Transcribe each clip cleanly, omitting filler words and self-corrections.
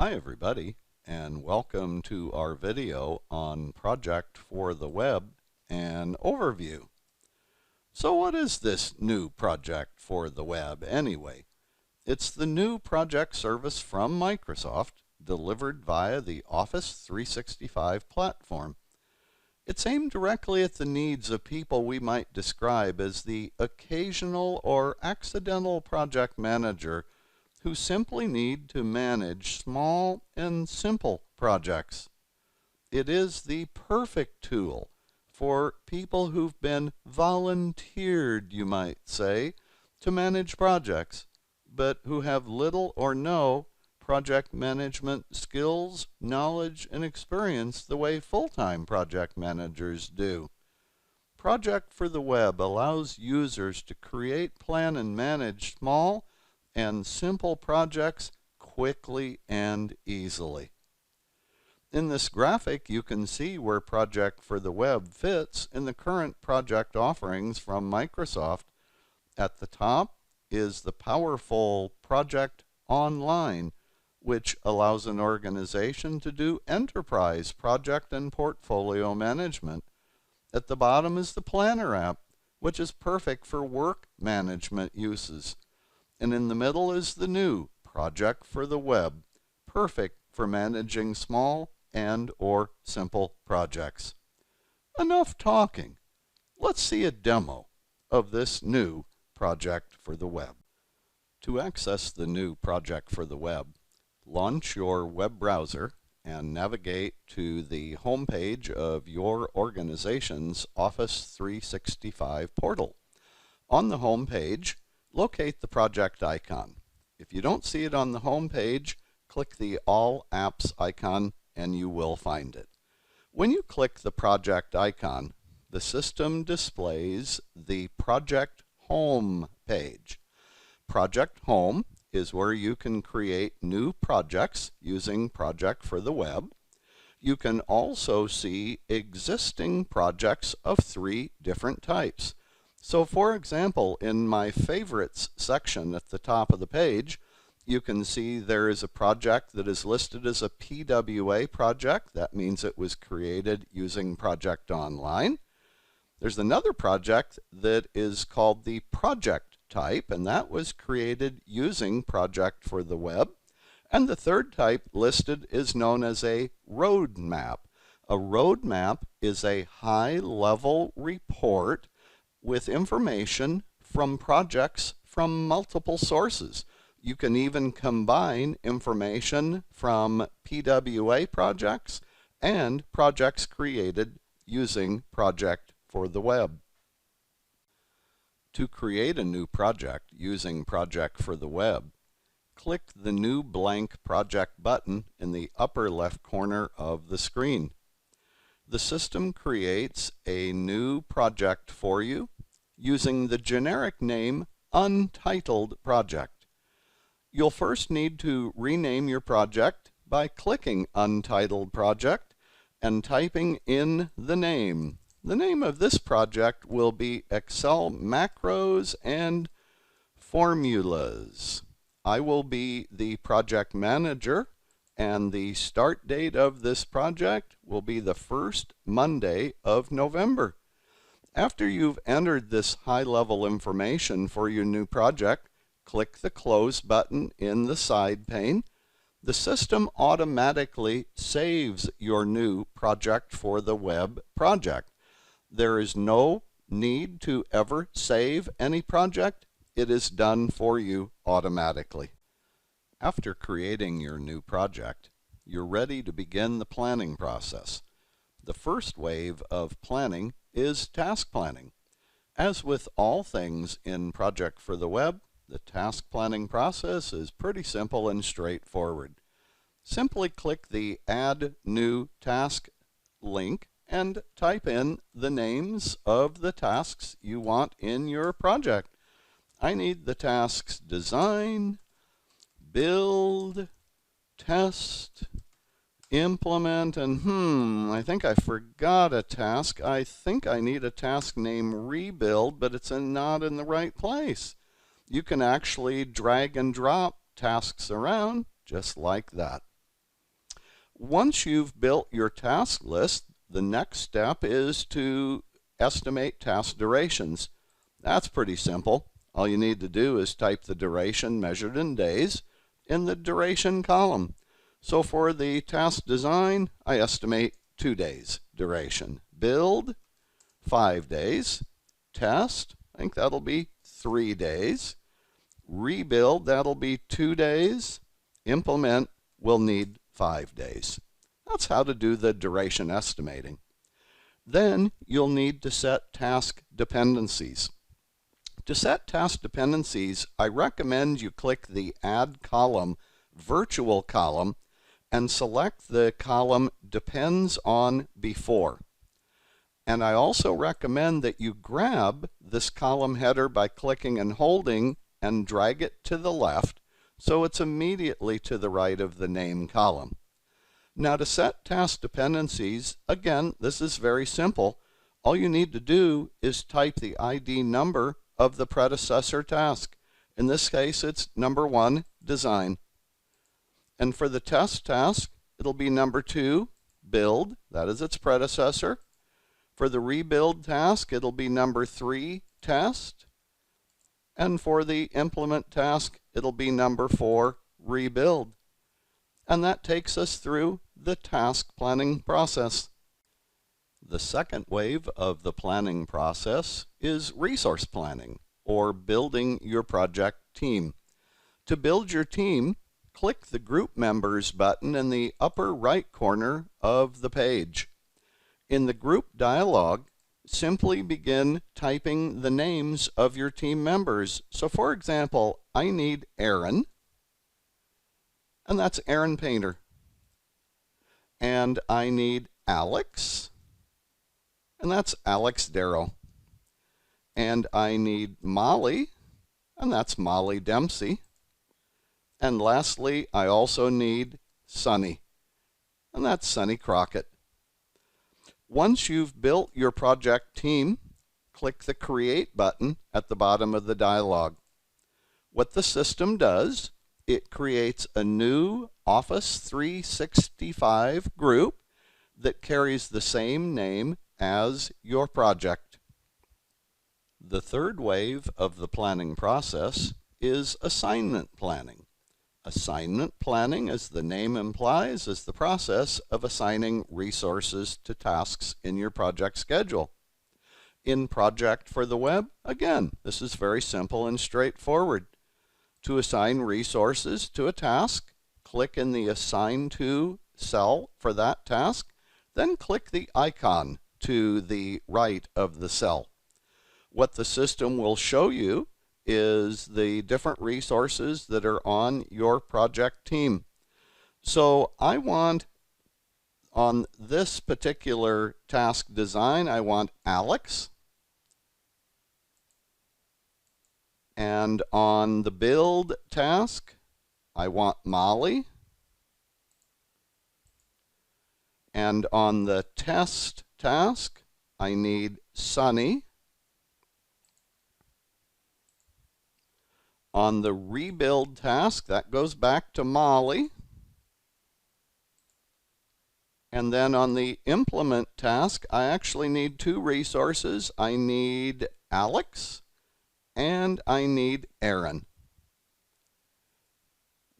Hi everybody, and welcome to our video on Project for the Web and Overview. So what is this new Project for the Web anyway? It's the new project service from Microsoft delivered via the Office 365 platform. It's aimed directly at the needs of people we might describe as the occasional or accidental project manager who simply need to manage small and simple projects. It is the perfect tool for people who've been volunteered, you might say, to manage projects, but who have little or no project management skills, knowledge, and experience the way full-time project managers do. Project for the Web allows users to create, plan, and manage small and simple projects quickly and easily. In this graphic, you can see where Project for the Web fits in the current project offerings from Microsoft. At the top is the powerful Project Online, which allows an organization to do enterprise project and portfolio management. At the bottom is the Planner app, which is perfect for work management uses. And in the middle is the new Project for the Web, perfect for managing small and or simple projects. Enough talking. Let's see a demo of this new Project for the Web. To access the new Project for the Web, launch your web browser and navigate to the home page of your organization's Office 365 portal. On the home page, locate the project icon. If you don't see it on the home page, click the All Apps icon and you will find it. When you click the project icon, the system displays the Project Home page. Project Home is where you can create new projects using Project for the Web. You can also see existing projects of 3 different types. So for example, in my favorites section at the top of the page, you can see there is a project that is listed as a PWA project. That means it was created using Project Online. There's another project that is called the project type, and that was created using Project for the Web. And the third type listed is known as a roadmap. A roadmap is a high-level report with information from projects from multiple sources. You can even combine information from PWA projects and projects created using Project for the Web. To create a new project using Project for the Web, click the New Blank Project button in the upper left corner of the screen. The system creates a new project for you using the generic name Untitled Project. You'll first need to rename your project by clicking Untitled Project and typing in the name. The name of this project will be Excel Macros and Formulas. I will be the project manager, and the start date of this project will be the first Monday of November. After you've entered this high-level information for your new project, click the Close button in the side pane. The system automatically saves your new Project for the Web project. There is no need to ever save any project. It is done for you automatically. After creating your new project, you're ready to begin the planning process. The first wave of planning is task planning. As with all things in Project for the Web, the task planning process is pretty simple and straightforward. Simply click the Add New Task link and type in the names of the tasks you want in your project. I need the tasks Design, Build, Test, Implement, and I think I forgot a task. I think I need a task named Rebuild, but it's not in the right place. You can actually drag and drop tasks around just like that. Once you've built your task list, the next step is to estimate task durations. That's pretty simple. All you need to do is type the duration measured in days in the duration column. So for the task design, I estimate 2 days duration. Build, 5 days. Test, I think that'll be 3 days. Rebuild, that'll be 2 days. Implement will need 5 days. That's how to do the duration estimating. Then you'll need to set task dependencies. To set task dependencies, I recommend you click the Add Column virtual column and select the column Depends on Before. And I also recommend that you grab this column header by clicking and holding and drag it to the left so it's immediately to the right of the name column. Now to set task dependencies, again, this is very simple. All you need to do is type the ID number of the predecessor task. In this case, it's number 1, design. And for the test task, it'll be number 2, build. That is its predecessor. For the rebuild task, it'll be number 3, test. And for the implement task, it'll be number 4, rebuild. And that takes us through the task planning process. The second wave of the planning process is resource planning, or building your project team. To build your team, click the Group Members button in the upper right corner of the page. In the Group dialog, simply begin typing the names of your team members. So for example, I need Aaron, and that's Aaron Painter. And I need Alex, and that's Alex Darrow. And I need Molly, and that's Molly Dempsey. And lastly, I also need Sonny, and that's Sonny Crockett. Once you've built your project team, click the Create button at the bottom of the dialog. What the system does, it creates a new Office 365 group that carries the same name as your project. The third wave of the planning process is assignment planning. Assignment planning, as the name implies, is the process of assigning resources to tasks in your project schedule. In Project for the Web, again, this is very simple and straightforward. To assign resources to a task, click in the Assign To cell for that task, then click the icon to the right of the cell. What the system will show you is the different resources that are on your project team. So I want, on this particular task design, I want Alex. And on the build task, I want Molly. And on the test task, I need Sonny. On the rebuild task, that goes back to Molly. And then on the implement task, I actually need 2 resources. I need Alex and I need Aaron.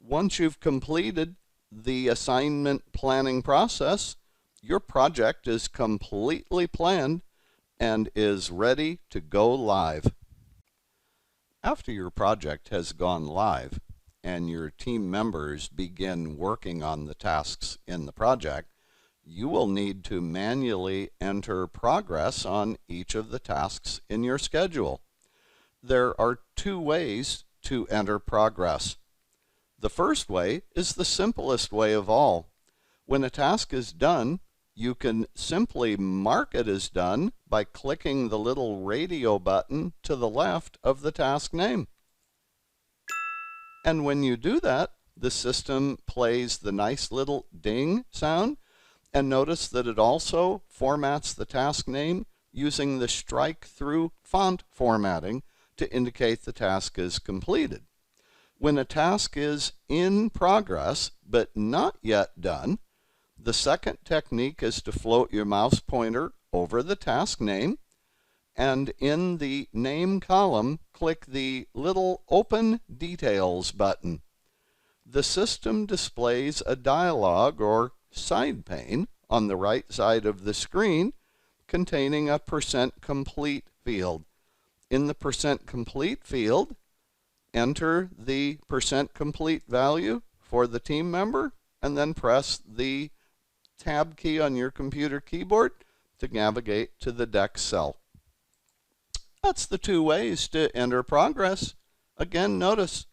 Once you've completed the assignment planning process, your project is completely planned and is ready to go live. After your project has gone live and your team members begin working on the tasks in the project, you will need to manually enter progress on each of the tasks in your schedule. There are 2 ways to enter progress. The first way is the simplest way of all. When a task is done, you can simply mark it as done by clicking the little radio button to the left of the task name. And when you do that, the system plays the nice little ding sound, and notice that it also formats the task name using the strike-through font formatting to indicate the task is completed. When a task is in progress but not yet done, The second technique is to float your mouse pointer over the task name, and in the name column, click the little Open Details button. The system displays a dialog or side pane on the right side of the screen containing a % complete field. In the % complete field, enter the % complete value for the team member and then press the Tab key on your computer keyboard to navigate to the next cell. That's the two ways to enter progress. Again, notice,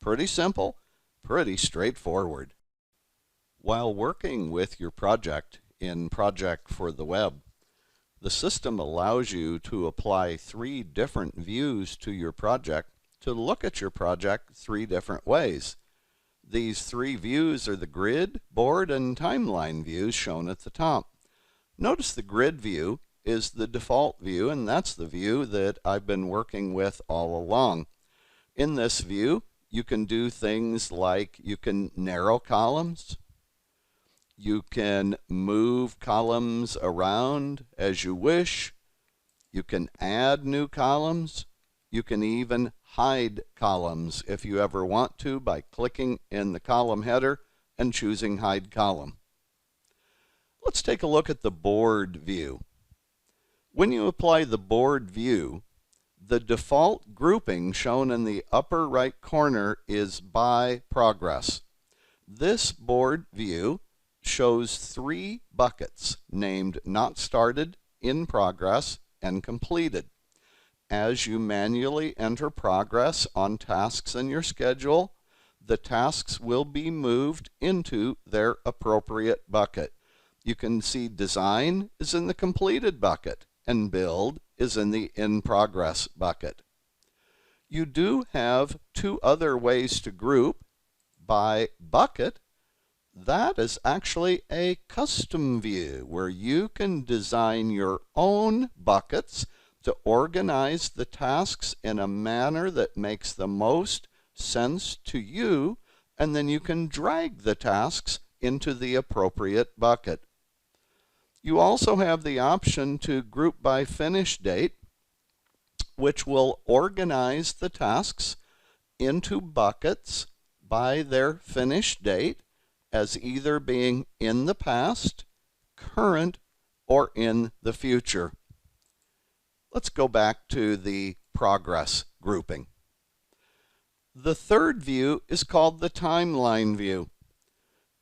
pretty simple, pretty straightforward. While working with your project in Project for the Web, the system allows you to apply 3 different views to your project to look at your project 3 different ways. These 3 views are the grid, board, and timeline views shown at the top. Notice the grid view is the default view, and that's the view that I've been working with all along. In this view, you can do things like you can narrow columns, you can move columns around as you wish, you can add new columns, you can even hide columns if you ever want to by clicking in the column header and choosing Hide Column. Let's take a look at the board view. When you apply the board view, the default grouping shown in the upper right corner is by progress. This board view shows 3 buckets named Not Started, In Progress, and Completed. As you manually enter progress on tasks in your schedule, the tasks will be moved into their appropriate bucket. You can see Design is in the Completed bucket and Build is in the In Progress bucket. You do have 2 other ways to group. By bucket, that is actually a custom view where you can design your own buckets to organize the tasks in a manner that makes the most sense to you, and then you can drag the tasks into the appropriate bucket. You also have the option to group by finish date, which will organize the tasks into buckets by their finish date as either being in the past, current, or in the future. Let's go back to the progress grouping. The third view is called the timeline view.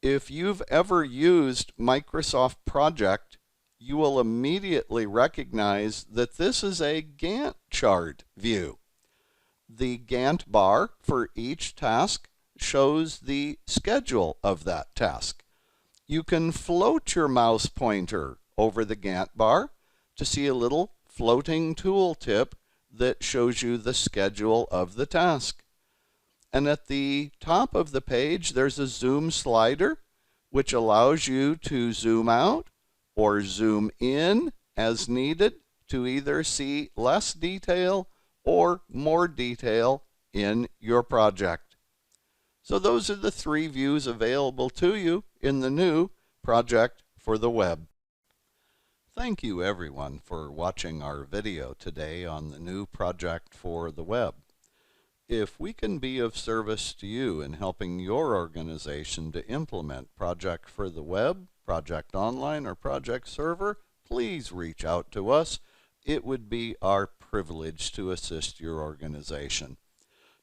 If you've ever used Microsoft Project, you will immediately recognize that this is a Gantt chart view. The Gantt bar for each task shows the schedule of that task. You can float your mouse pointer over the Gantt bar to see a little floating tooltip that shows you the schedule of the task. And at the top of the page, there's a zoom slider, which allows you to zoom out or zoom in as needed to either see less detail or more detail in your project. So those are the 3 views available to you in the new Project for the Web. Thank you everyone for watching our video today on the new Project for the Web. If we can be of service to you in helping your organization to implement Project for the Web, Project Online, or Project Server, please reach out to us. It would be our privilege to assist your organization.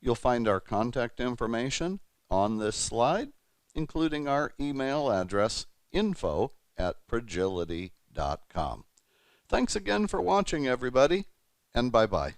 You'll find our contact information on this slide, including our email address, info@progility.com. Thanks again for watching, everybody, and bye-bye.